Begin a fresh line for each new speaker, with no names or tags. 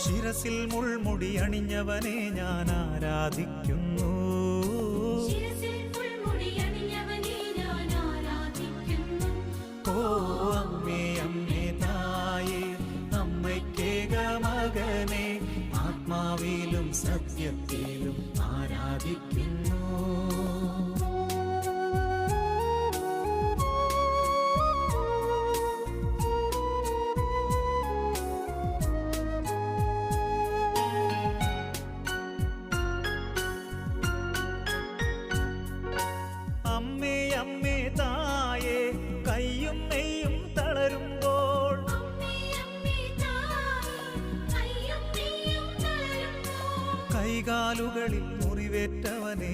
ശിരസിൽ മുൾമുടി അണിഞ്ഞവനെ ഞാൻ ആരാധിക്കുന്നു. ഓ അമ്മേ അമ്മേ തായേ അമ്മയ്ക്കേക മകനെ ആത്മാവിലും സത്യത്തിലും ആരാധിക്കുന്നു. അമ്മേ അമ്മേ തായേ കയ്യും നെയ്യും തളരുമ്പോൾ കൈകാലുകളിൽ മുറിവേറ്റവനെ